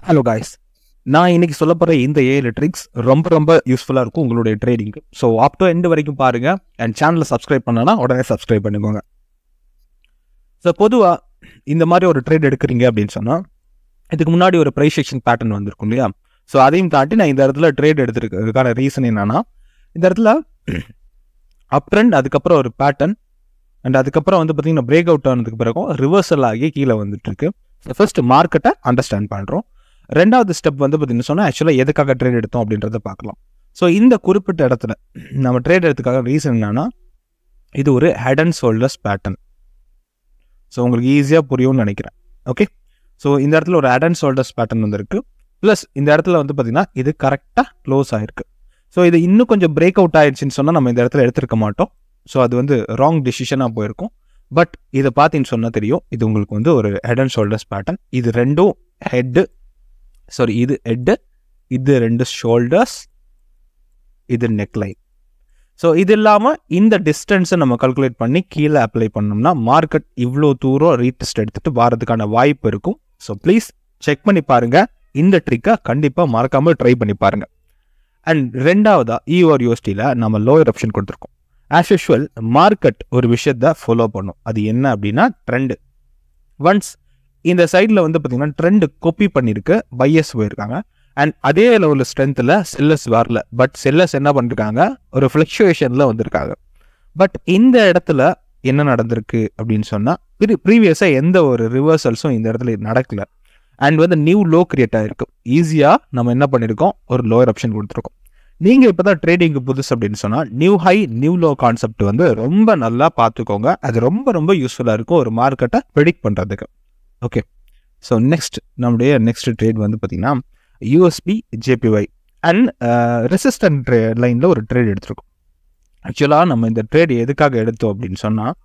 Hello guys, நான் இன்னைக்கு சொல்ல போகிற இந்த ஏழு ட்ரிக்ஸ் ரொம்ப யூஸ்ஃபுல்லாக இருக்கும் உங்களுடைய ட்ரேடிங்க்கு. ஸோ அப் டு எண்டு வரைக்கும் பாருங்கள். அண்ட் சேனலை சப்ஸ்கிரைப் பண்ணனா உடனே சப்ஸ்கிரைப் பண்ணிக்கோங்க. ஸோ பொதுவாக இந்த மாதிரி ஒரு ட்ரேட் எடுக்கிறீங்க அப்படின்னு சொன்னால் இதுக்கு முன்னாடி ஒரு ப்ரைஸ் செக்ஷன் பேட்டர்ன் வந்திருக்கும் இல்லையா? ஸோ அதையும் தாண்டி நான் இந்த இடத்துல ட்ரேட் எடுத்துருக்கிறதுக்கான ரீசன் என்னன்னா, இந்த இடத்துல அப் ட்ரெண்ட், அதுக்கப்புறம் ஒரு பேட்டர்ன், அண்ட் அதுக்கப்புறம் வந்து பார்த்தீங்கன்னா பிரேக் அவுட் ஆனதுக்கு பிறகும் ரிவர்சல் ஆகி கீழே வந்துட்டு இருக்கு. ஃபர்ஸ்ட் மார்க்கெட்டை அண்டர்ஸ்டாண்ட் பண்ணுறோம். ரெண்டாவது ஸ்டெப் வந்து பார்த்தீங்கன்னா சொன்னால் ஆக்சுவலாக எதுக்காக ட்ரேட் எடுத்தோம் அப்படின்றத பார்க்கலாம். ஸோ இந்த குறிப்பிட்ட இடத்துல நம்ம ட்ரேட் எடுத்துக்காக ரீசன் என்னன்னா, இது ஒரு head and shoulders pattern. So உங்களுக்கு ஈஸியாக புரியும்னு நினைக்கிறேன். ஓகே, ஸோ இந்த இடத்துல ஒரு ஹெட் அண்ட் ஷோல்டர்ஸ் பேட்டர்ன் வந்துருக்கு. ப்ளஸ் இந்த இடத்துல வந்து பார்த்தீங்கன்னா இது கரெக்டாக க்ளோஸ் ஆகிருக்கு. ஸோ இது இன்னும் கொஞ்சம் பிரேக் அவுட் ஆயிடுச்சுன்னு சொன்னால் நம்ம இந்த இடத்துல எடுத்துருக்க மாட்டோம். ஸோ அது வந்து ராங் டிசிஷனாக போயிருக்கும். பட் இதை பார்த்தீங்கன்னு சொன்னால் தெரியும், இது உங்களுக்கு வந்து ஒரு ஹெட் அண்ட் ஷோல்டர்ஸ் பேட்டர்ன். இது ரெண்டும் ஹெட்டு, சாரி இது ஹெட்டு, இது ரெண்டு ஷோல்டர்ஸ், இது நெக்லைன். ஸோ இது இல்லாமல் இந்த டிஸ்டன்ஸை நம்ம கால்குலேட் பண்ணி கீழே அப்ளை பண்ணோம்னா மார்க்கெட் இவ்வளோ தூரம் ரீடெஸ்ட் எடுத்துகிட்டு வரதுக்கான வாய்ப்பு இருக்கும். ஸோ ப்ளீஸ் செக் பண்ணி பாருங்கள். இந்த ட்ரிக்கை கண்டிப்பாக மறக்காமல் ட்ரை பண்ணி பாருங்கள். அண்ட் ரெண்டாவதாக EOR/USDயில் நம்ம லோயர் ஆப்ஷன் கொடுத்துருக்கோம். ஆஸ் யூஷுவல் மார்க்கெட் ஒரு விஷயத்தை ஃபாலோ பண்ணும். அது என்ன அப்படின்னா ட்ரெண்டு. ஒன்ஸ் இந்த சைடில் வந்து பார்த்தீங்கன்னா ட்ரெண்டு காப்பி பண்ணியிருக்கு, பையர்ஸ் போயிருக்காங்க. அண்ட் அதே லெவலில் ஸ்ட்ரென்த்தில் செல்லர்ஸ் வரல. பட் செல்லர்ஸ் என்ன பண்ணிருக்காங்க, ஒரு ஃப்ளக்சுவேஷனில் வந்திருக்காங்க. பட் இந்த இடத்துல என்ன நடந்திருக்கு அப்படின்னு சொன்னால், ப்ரீவியஸாக எந்த ஒரு ரிவர்சல்ஸும் இந்த இடத்துல நடக்கல. அண்ட் வந்து நியூ லோ கிரியேட் ஆகிருக்கு. ஈஸியாக நம்ம என்ன பண்ணியிருக்கோம், ஒரு லோயர் ஆப்ஷன் கொடுத்துருக்கோம். நீங்கள் இப்போ தான் ட்ரேடிங்கு புதுசு அப்படின்னு சொன்னால் new high new low concept வந்து ரொம்ப நல்லா பார்த்துக்கோங்க. அது ரொம்ப யூஸ்ஃபுல்லாக இருக்கும் ஒரு மார்க்கெட்டை ப்ரெடிக்ட் பண்ணுறதுக்கு. ஓகே, ஸோ நம்முடைய நெக்ஸ்ட் ட்ரேட் வந்து பார்த்தீங்கன்னா USD/JPY அண்ட் ரெசிஸ்டன்ட் லைனில் ஒரு ட்ரேட் எடுத்திருக்கோம். ஆக்சுவலாக நம்ம இந்த ட்ரேட் எதுக்காக எடுத்தோம் அப்படின்னு சொன்னால்,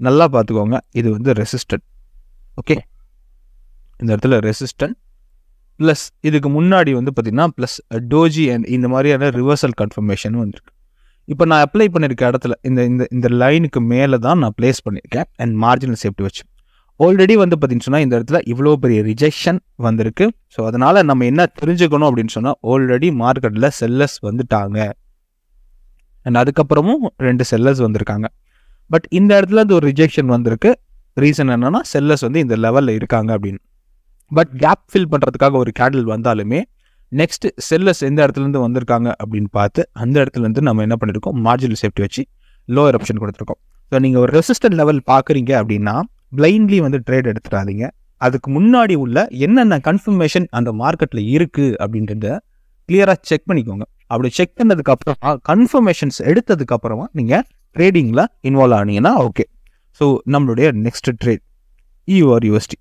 நல்லா பார்த்துக்கோங்க, இது வந்து ரெசிஸ்டன்ட். ஓகே, இந்த இடத்துல ரெசிஸ்டன்ட் ப்ளஸ் இதுக்கு முன்னாடி வந்து பார்த்தீங்கன்னா ப்ளஸ் டோஜி அண்ட் இந்த மாதிரியான ரிவர்சல் கன்ஃபர்மேஷன் வந்துருக்கு. இப்போ நான் அப்ளை பண்ணியிருக்க இடத்துல இந்த லைனுக்கு மேலே தான் நான் ப்ளேஸ் பண்ணியிருக்கேன். அண்ட் மார்ஜினல் சேஃப்டி வச்சு ஆல்ரெடி வந்து பார்த்தீங்கன்னு சொன்னால் இந்த இடத்துல இவ்வளோ பெரிய ரிஜெக்ஷன் வந்திருக்கு. ஸோ அதனால் நம்ம என்ன தெரிஞ்சுக்கணும் அப்படின்னு சொன்னால், ஆல்ரெடி மார்க்கெட்டில் செல்லர்ஸ் வந்துட்டாங்க. அண்ட் அதுக்கப்புறமும் 2 செல்லர்ஸ் வந்திருக்காங்க. பட் இந்த இடத்துல ஒரு ரிஜெக்ஷன் வந்திருக்கு. ரீசன் என்னன்னா செல்லர்ஸ் வந்து இந்த லெவலில் இருக்காங்க அப்படின்னு. பட் கேப் ஃபில் பண்ணுறதுக்காக ஒரு கேண்டில் வந்தாலுமே நெக்ஸ்ட் செல்லர்ஸ் எந்த இடத்துலேருந்து வந்திருக்காங்க அப்படின்னு பார்த்து அந்த இடத்துலேருந்து நம்ம என்ன பண்ணியிருக்கோம், மார்ஜினல் சேஃப்டி வச்சு லோயர் ஆப்ஷன் கொடுத்துருக்கோம். ஸோ நீங்கள் ஒரு ரெசிஸ்டன்ட் லெவல் பார்க்குறீங்க அப்படின்னா பிளைண்ட்லி வந்து ட்ரேட் எடுத்துடாதீங்க. அதுக்கு முன்னாடி உள்ள என்னென்ன கன்ஃபர்மேஷன் அந்த மார்க்கெட்டில் இருக்குது அப்படின்றத கிளியராக செக் பண்ணிக்கோங்க. அப்படி செக் பண்ணதுக்கு அப்புறமா கன்ஃபர்மேஷன்ஸ் எடுத்ததுக்கு அப்புறமா நீங்கள் ட்ரேடிங்கில் இன்வால்வ் ஆனீங்கன்னா ஓகே. ஸோ நம்மளுடைய நெக்ஸ்ட் ட்ரேட் EOR/USD.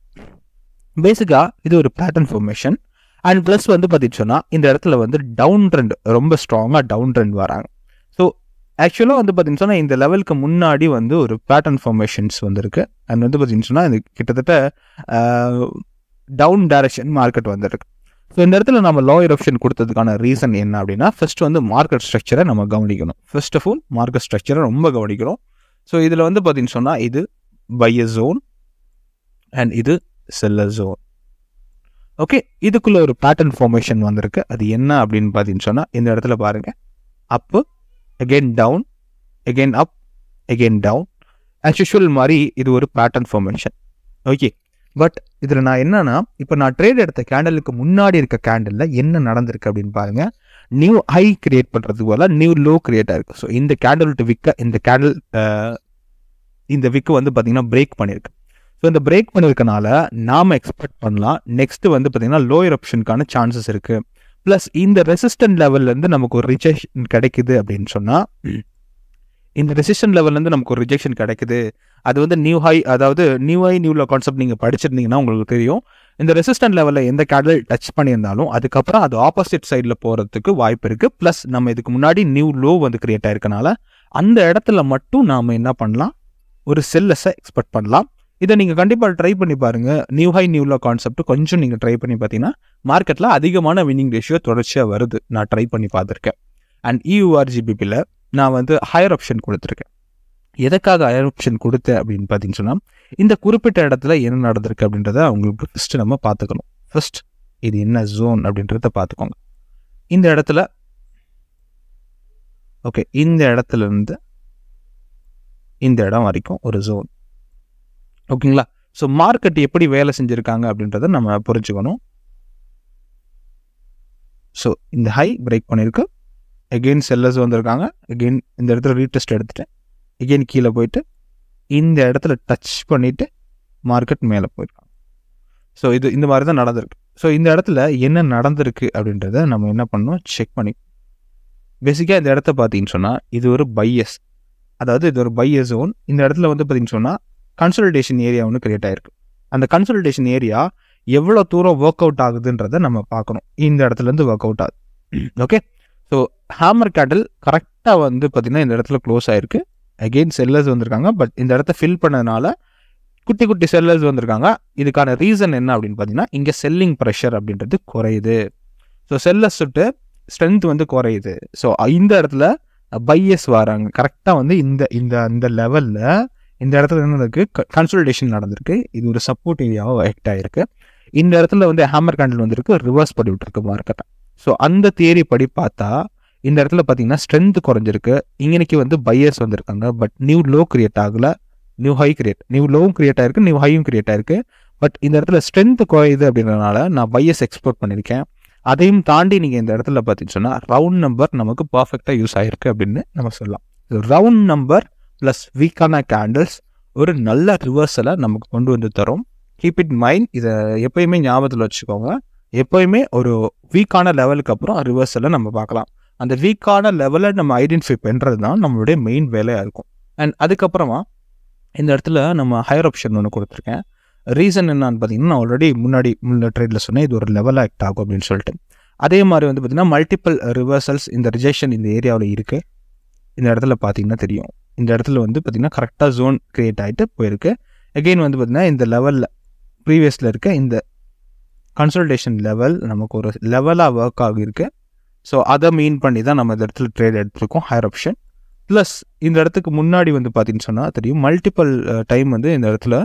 பேசிக்காக இது ஒரு பேட்டர்ன் ஃபார்மேஷன். அண்ட் ப்ளஸ் வந்து பார்த்தீங்கன்னு சொன்னால் இந்த இடத்துல வந்து டவுன் ட்ரெண்ட், ரொம்ப ஸ்ட்ராங்காக டவுன் ட்ரெண்ட் வராங்க. ஸோ ஆக்சுவலாக வந்து பார்த்தீங்கன்னு சொன்னால் இந்த லெவலுக்கு முன்னாடி வந்து ஒரு பேட்டர்ன் ஃபார்மேஷன்ஸ் வந்திருக்கு. அண்ட் வந்து பார்த்தீங்கன்னு சொன்னால் இது கிட்டத்தட்ட டவுன் டைரக்ஷன் மார்க்கெட் வந்துருக்கு. ஸோ இந்த இடத்துல நம்ம லோயர் ஆப்ஷன் கொடுத்ததுக்கான ரீசன் என்ன அப்படின்னா, ஃபர்ஸ்ட் வந்து மார்க்கெட் ஸ்ட்ரக்சரை நம்ம கவனிக்கணும். ஃபர்ஸ்ட் ஆஃப் ஆல் மார்க்கெட் ஸ்ட்ரக்சரை ரொம்ப கவனிக்கணும். ஸோ இதில் வந்து பார்த்தீங்கன்னு சொன்னால் இது பையர் ஜோன் அண்ட் இது செல்லர் ஜோன். ஓகே, இதுக்குள்ள ஒரு பேட்டர்ன் ஃபார்மேஷன் வந்திருக்கு. அது என்ன அப்படின்னு பார்த்தீங்கன்னு சொன்னால் இந்த இடத்துல பாருங்கள், அப்பு அகெயின் டவுன், அகெயின் அப், அகெயின் டவுன். ஆஸ் யூஷுவல் மாதிரி இது ஒரு பேட்டர்ன் ஃபார்மேஷன். ஓகே, பட் இதில் நான் என்னன்னா, இப்போ நான் ட்ரேட் எடுத்த கேண்டலுக்கு முன்னாடி இருக்க கேண்டலில் என்ன நடந்திருக்கு அப்படின்னு பாருங்கள். நியூ ஹை கிரியேட் பண்ணுறதுக்கு போல நியூ லோ கிரியேட் ஆயிருக்கு. ஸோ இந்த கேண்டல் டு விக்க இந்த விக்கு வந்து பார்த்தீங்கன்னா பிரேக் பண்ணியிருக்கு. ஸோ இந்த பிரேக் பண்ணியிருக்கனால நாம் எக்ஸ்பெக்ட் பண்ணலாம் நெக்ஸ்ட்டு வந்து பார்த்தீங்கன்னா லோயர் ஆப்ஷனுக்கான சான்சஸ் இருக்குது. ப்ளஸ் இந்த ரெசிஸ்டன்ட் லெவல்லேருந்து நமக்கு ஒரு ரிஜெக்ஷன் கிடைக்குது அப்படின்னு சொன்னால், இந்த ரெசிஸ்டன்ட் லெவல்லேருந்து நமக்கு ஒரு ரிஜெக்ஷன் கிடைக்குது. அது வந்து நியூ ஹை, அதாவது new high new low concept நீங்கள் படிச்சிருந்தீங்கன்னா உங்களுக்கு தெரியும். இந்த ரெசிஸ்டன்ட் லெவலில் எந்த கேண்டில் டச் பண்ணியிருந்தாலும் அதுக்கப்புறம் அது ஆப்போசிட் சைடில் போகிறதுக்கு வாய்ப்பு இருக்குது. ப்ளஸ் நம்ம இதுக்கு முன்னாடி நியூ லோ வந்து கிரியேட் ஆயிருக்கனால அந்த இடத்துல மட்டும் நாம் என்ன பண்ணலாம், ஒரு செல்லஸை எக்ஸ்பெக்ட் பண்ணலாம். இதை நீங்கள் கண்டிப்பாக ட்ரை பண்ணி பாருங்கள். New high new low concept கொஞ்சம் நீங்கள் ட்ரை பண்ணி பார்த்தீங்கன்னா மார்க்கெட்டில் அதிகமான வின்னிங் ரேஷியோ தொடர்ச்சியாக வருது. நான் ட்ரை பண்ணி பார்த்துருக்கேன். அண்ட் EOR/GBPயில் நான் வந்து ஹையர் ஆப்ஷன் கொடுத்துருக்கேன். எதுக்காக ஹையர் ஆப்ஷன் கொடுத்தேன் அப்படின்னு பார்த்தீங்கன்னு சொன்னால், இந்த குறிப்பிட்ட இடத்துல என்ன நடந்திருக்கு அப்படின்றத அவங்களுக்கு ஃபஸ்ட்டு நம்ம பார்த்துக்கணும். ஃபர்ஸ்ட் இது என்ன ஜோன் அப்படின்றத பார்த்துக்கோங்க. இந்த இடத்துல ஓகே, இந்த இடத்துல இருந்து இந்த இடம் வரைக்கும் ஒரு ஜோன். ஓகேங்களா? ஸோ மார்க்கெட் எப்படி வேலை செஞ்சுருக்காங்க அப்படின்றத நம்ம புரிஞ்சுக்கணும். ஸோ இந்த ஹை பிரேக் பண்ணியிருக்கு, எகெயின் செல்லர்ஸ் வந்திருக்காங்க, எகெயின் இந்த இடத்துல ரீடெஸ்ட் எடுத்துட்டு எகெயின் கீழே போயிட்டு இந்த இடத்துல டச் பண்ணிவிட்டு மார்க்கெட் மேலே போயிருக்காங்க. ஸோ இது இந்த மாதிரி தான் நடந்திருக்கு. ஸோ இந்த இடத்துல என்ன நடந்திருக்கு அப்படின்றத நம்ம என்ன பண்ணணும், செக் பண்ணி. பேசிக்காக இந்த இடத்த பார்த்தீங்கன்னு சொன்னால் இது ஒரு பையஸ், அதாவது இது ஒரு பையஸ் ஜோன். இந்த இடத்துல வந்து பார்த்தீங்கன்னு சொன்னால் கன்சல்டேஷன் ஏரியா ஒன்று கிரியேட் ஆகிருக்கு. அந்த கன்சல்டேஷன் ஏரியா எவ்வளோ தூரம் ஒர்க் அவுட் ஆகுதுன்றதை நம்ம பார்க்கணும். இந்த இடத்துலேருந்து ஒர்க் அவுட் ஆகுது. ஓகே, ஸோ ஹேமர் கேண்டில் கரெக்டாக வந்து பார்த்திங்கன்னா இந்த இடத்துல க்ளோஸ் ஆகிருக்கு. அகெயின் செல்லர்ஸ் வந்திருக்காங்க, பட் இந்த இடத்த ஃபில் பண்ணதுனால குட்டி குட்டி செல்லர்ஸ் வந்திருக்காங்க. இதுக்கான ரீசன் என்ன அப்படின்னு பார்த்தீங்கன்னா, இங்கே செல்லிங் ப்ரெஷர் அப்படின்றது குறையுது. ஸோ செல்லர்ஸ் சுட்டு ஸ்ட்ரென்த் வந்து குறையுது. ஸோ இந்த இடத்துல பையஸ் வராங்க. கரெக்டாக வந்து இந்த இந்த அந்த லெவலில் இந்த இடத்துல என்ன இருக்குது, கன்சல்டேஷன் நடந்திருக்கு. இது ஒரு சப்போர்ட் ஏரியாவாக ஆக்ட் ஆகிருக்கு. இந்த இடத்துல வந்து ஹேமர் கேண்டில் வந்துருக்கு, ரிவர்ஸ் பண்ணி விட்டுருக்கு மார்க்கெட்டை. ஸோ அந்த தியரி படி பார்த்தா இந்த இடத்துல பார்த்தீங்கன்னா ஸ்ட்ரென்த் குறைஞ்சிருக்கு. இன்னைக்கு வந்து பையர்ஸ் வந்திருக்காங்க, பட் நியூ லோ கிரியேட் ஆகலை, நியூ ஹை கிரியேட், நியூ லோவும் கிரியேட் ஆயிருக்கு, நியூ ஹையும் கிரியேட் ஆயிருக்கு. பட் இந்த இடத்துல ஸ்ட்ரென்த் குறையுது அப்படின்றதுனால நான் பையர்ஸ் எக்ஸ்போர்ட் பண்ணியிருக்கேன். அதையும் தாண்டி நீங்கள் இந்த இடத்துல பார்த்தீங்கன்னு சொன்னால் ரவுண்ட் நம்பர் நமக்கு பர்ஃபெக்டாக யூஸ் ஆகிருக்கு அப்படின்னு நம்ம சொல்லலாம். ரவுண்ட் நம்பர் ப்ளஸ் வீக்கான கேண்டில்ஸ் ஒரு நல்ல ரிவர்சலை நமக்கு கொண்டு வந்து தரும். கீப் இட் மைண்ட், இதை எப்போயுமே ஞாபகத்தில் வச்சுக்கோங்க. எப்போயுமே ஒரு வீக்கான லெவலுக்கு அப்புறம் ரிவர்சலை நம்ம பார்க்கலாம். அந்த வீக்கான லெவலை நம்ம ஐடென்டிஃபை பண்ணுறது தான் நம்மளுடைய மெயின் வேலையாக இருக்கும். அண்ட் அதுக்கப்புறமா இந்த இடத்துல நம்ம ஹையர் ஆப்ஷன் ஒன்று கொடுத்துருக்கேன். ரீசன் என்னன்னு பார்த்தீங்கன்னா, நான் ஆல்ரெடி முன்னாடி ட்ரேடில் சொன்னேன், இது ஒரு லெவல் ஆக்ட் ஆகும் அப்படின்னு சொல்லிட்டு. அதே மாதிரி வந்து பார்த்திங்கன்னா மல்டிபிள் ரிவர்சல்ஸ் இந்த ரிஜெக்ஷன் இந்த ஏரியாவில் இருக்குது. இந்த இடத்துல பார்த்தீங்கன்னா தெரியும், இந்த இடத்துல வந்து பார்த்திங்கன்னா கரெக்டாக ஜோன் க்ரியேட் ஆகிட்டு போயிருக்கு. அகெயின் வந்து பார்த்திங்கன்னா இந்த லெவலில் ப்ரீவியஸில் இருக்க இந்த கன்சல்டேஷன் லெவல் நமக்கு ஒரு லெவலாக ஒர்க் ஆகியிருக்கு. ஸோ அதை மீன் பண்ணி தான் நம்ம இந்த இடத்துல ட்ரேட் எடுத்துருக்கோம் ஹையர் ஆப்ஷன். ப்ளஸ் இந்த இடத்துக்கு முன்னாடி வந்து பார்த்தீங்கன்னு சொன்னால் தெரியும், மல்டிபிள் டைம் வந்து இந்த இடத்துல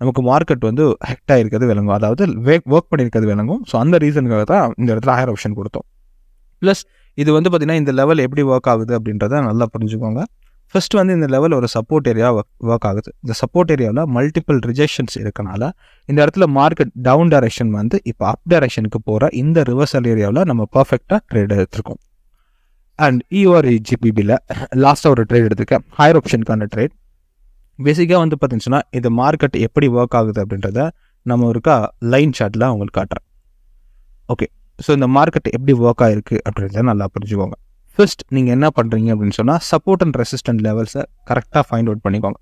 நமக்கு மார்க்கெட் வந்து ஹெக்ட் ஆகிருக்கிறது விளங்கும், அதாவது ஒர்க் பண்ணியிருக்கிறது விளங்கும். ஸோ அந்த ரீசனுக்காக தான் இந்த இடத்துல ஹையர் ஆப்ஷன் கொடுத்தோம். ப்ளஸ் இது வந்து பார்த்திங்கன்னா இந்த லெவல் எப்படி ஒர்க் ஆகுது அப்படின்றத நல்லா புரிஞ்சுக்கோங்க. ஃபர்ஸ்ட் வந்து இந்த லெவல் ஒரு சப்போர்ட் ஏரியா ஒர்க் ஆகுது. இந்த சப்போர்ட் ஏரியாவில் மல்டிபிள் ரிஜெக்ஷன்ஸ் இருக்கனால இந்த இடத்துல மார்க்கெட் டவுன் டைரக்ஷன் வந்து இப்போ அப் டைரக்ஷனுக்கு போகிற இந்த ரிவர்சல் ஏரியாவில் நம்ம பர்ஃபெக்டாக ட்ரேட் எடுத்திருக்கோம். அண்ட் EORGBBயில் லாஸ்ட்டாக ஒரு ட்ரேட் எடுத்துருக்கேன், ஹையர் ஆப்ஷனுக்கான ட்ரேட். பேசிக்காக வந்து பார்த்தீங்கன்னா இந்த மார்க்கெட் எப்படி ஒர்க் ஆகுது அப்படின்றத நம்ம ஒருக்கா லைன் சார்ட்டில் அவங்களுக்கு காட்டுறேன். ஓகே, ஸோ இந்த மார்க்கெட் எப்படி ஒர்க் ஆகிருக்கு அப்படின்றத நல்லா புரிஞ்சுக்கோங்க. ஃபர்ஸ்ட் நீங்கள் என்ன பண்ணுறீங்க அப்படின்னு சொன்னால் சப்போர்ட் அண்ட் ரெசிஸ்டன்ட் லெவல்ஸை கரெக்டாக ஃபைண்ட் அவுட் பண்ணிக்கோங்க.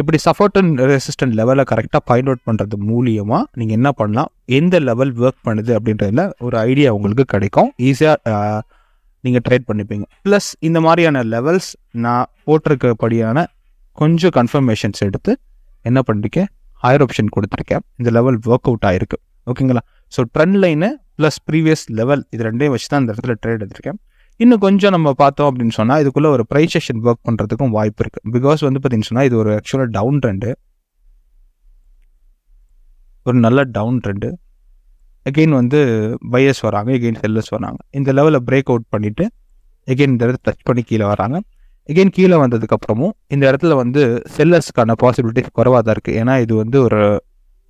இப்படி சப்போர்ட் அண்ட் ரெசிஸ்டன்ட் லெவலை கரெக்டாக ஃபைண்ட் அவுட் பண்ணுறது மூலியமாக நீங்கள் என்ன பண்ணலாம், எந்த லெவல் ஒர்க் பண்ணுது அப்படின்றதுல ஒரு ஐடியா உங்களுக்கு கிடைக்கும். ஈஸியாக நீங்கள் ட்ரேட் பண்ணிப்பீங்க. ப்ளஸ் இந்த மாதிரியான லெவல்ஸ் நான் போட்டிருக்கபடியான கொஞ்சம் கன்ஃபர்மேஷன்ஸ் எடுத்து என்ன பண்ணிருக்கேன், ஹையர் ஆப்ஷன் கொடுத்துருக்கேன். இந்த லெவல் ஒர்க் அவுட் ஆகிருக்கு. ஓகேங்களா? So trend line plus previous level இது ரெண்டையும் வச்சு தான் இந்த இடத்துல ட்ரேட் எடுத்திருக்கேன். இன்னும் கொஞ்சம் நம்ம பார்த்தோம் அப்படின்னு சொன்னால் இதுக்குள்ளே ஒரு ப்ரைஸ் செஷன் ஒர்க் பண்ணுறதுக்கும் வாய்ப்பு இருக்குது. பிகாஸ் வந்து பார்த்தீங்கன்னு சொன்னால் இது ஒரு ஆக்சுவலாக டவுன் ட்ரெண்டு, ஒரு நல்ல டவுன் ட்ரெண்டு. எகெயின் வந்து பையர்ஸ் வராங்க, எகெயின் செல்லர்ஸ் வராங்க. இந்த லெவலில் பிரேக் அவுட் பண்ணிவிட்டு எகெயின் இந்த இடத்துல டச் பண்ணி கீழே வராங்க. எகெயின் கீழே வந்ததுக்கப்புறமும் இந்த இடத்துல வந்து செல்லர்ஸ்க்கான பாசிபிலிட்டிஸ் குறைவாக தான் இருக்குது. ஏன்னா இது வந்து ஒரு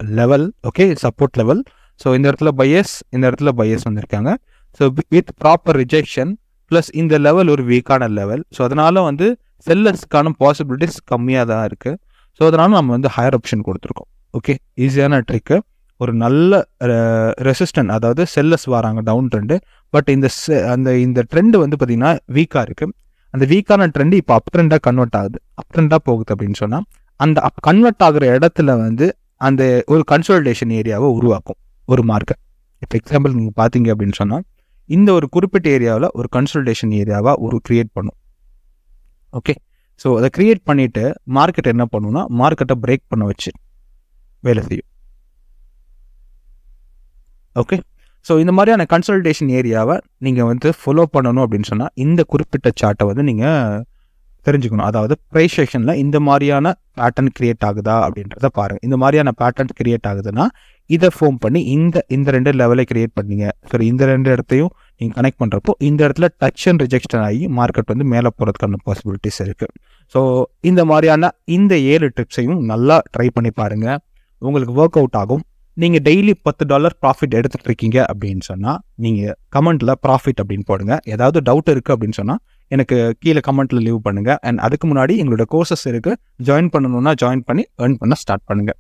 level, okay, support level. So இந்த இடத்துல பையர்ஸ், இந்த இடத்துல பையர்ஸ் வந்திருக்காங்க. So with proper rejection plus இந்த லெவல் ஒரு வீக்கான லெவல். ஸோ அதனால் வந்து செல்லர்ஸ்க்கான பாசிபிலிட்டிஸ் கம்மியாக தான் இருக்குது. ஸோ அதனால் நம்ம வந்து ஹையர் ஆப்ஷன் கொடுத்துருக்கோம். ஓகே, ஈஸியான ட்ரிக்கு. ஒரு நல்ல ரெசிஸ்டன்ட், அதாவது செல்லர்ஸ் வராங்க டவுன் ட்ரெண்டு. பட் இந்த ட்ரெண்டு வந்து பார்த்திங்கன்னா வீக்காக இருக்குது. அந்த வீக்கான ட்ரெண்டு இப்போ அப் ட்ரெண்டாக கன்வெர்ட் ஆகுது, அப் ட்ரெண்டாக போகுது அப்படின்னு சொன்னால் அந்த கன்வெர்ட் ஆகிற இடத்துல வந்து அந்த ஒரு கன்சல்டேஷன் ஏரியாவை உருவாக்கும் ஒரு மார்க்கெட். இப்போ எக்ஸாம்பிள் நீங்கள் பார்த்தீங்க அப்படின்னு சொன்னால் இந்த ஒரு குறிப்பிட்ட ஏரியாவில் ஒரு கன்சல்டேஷன் ஏரியாவாக கிரியேட் பண்ணும். ஓகே, ஸோ அதை கிரியேட் பண்ணிவிட்டு மார்க்கெட் என்ன பண்ணுன்னா மார்க்கெட்டை பிரேக் பண்ண வச்சு வேலை செய்யும். ஓகே, ஸோ இந்த மாதிரியான கன்சல்டேஷன் ஏரியாவை நீங்கள் வந்து ஃபாலோ பண்ணணும் அப்படின்னு சொன்னால் இந்த குறிப்பிட்ட சார்ட்டை வந்து நீங்கள் தெரிஞ்சுக்கணும். அதாவது ப்ரைஸ் செக்ஷனில் இந்த மாதிரியான பேட்டர்ன் கிரியேட் ஆகுதா அப்படின்றத பாருங்கள். இந்த மாதிரியான பேட்டர்ன் கிரியேட் ஆகுதுன்னா இதை ஃபார்ம் பண்ணி இந்த 2 லெவலை கிரியேட் பண்ணீங்க. சரி, இந்த 2 இடத்தையும் நீங்கள் கனெக்ட் பண்ணுறப்போ இந்த இடத்துல டச் அண்ட் ரிஜெக்ஷன் ஆகி மார்க்கெட் வந்து மேலே போகிறதுக்கான பாசிபிலிட்டிஸ் இருக்குது. ஸோ இந்த மாதிரியான இந்த 7 டிப்ஸையும் நல்லா ட்ரை பண்ணி பாருங்கள், உங்களுக்கு ஒர்க் அவுட் ஆகும். நீங்கள் டெய்லி $10 ப்ராஃபிட் எடுத்துகிட்டு இருக்கீங்க அப்படின்னு சொன்னால் நீங்கள் கமெண்ட்டில் ப்ராஃபிட் அப்படின்னு போடுங்க. ஏதாவது டவுட் இருக்குது அப்படின்னு சொன்னால் எனக்கு கீழே கமெண்ட்டில் லீவ் பண்ணுங்கள். அண்ட் அதுக்கு முன்னாடி எங்களோட கோர்சஸ் இருக்குது, ஜாயின் பண்ணணுன்னா ஜாயின் பண்ணி ஏர்ன் பண்ண ஸ்டார்ட் பண்ணுங்கள்.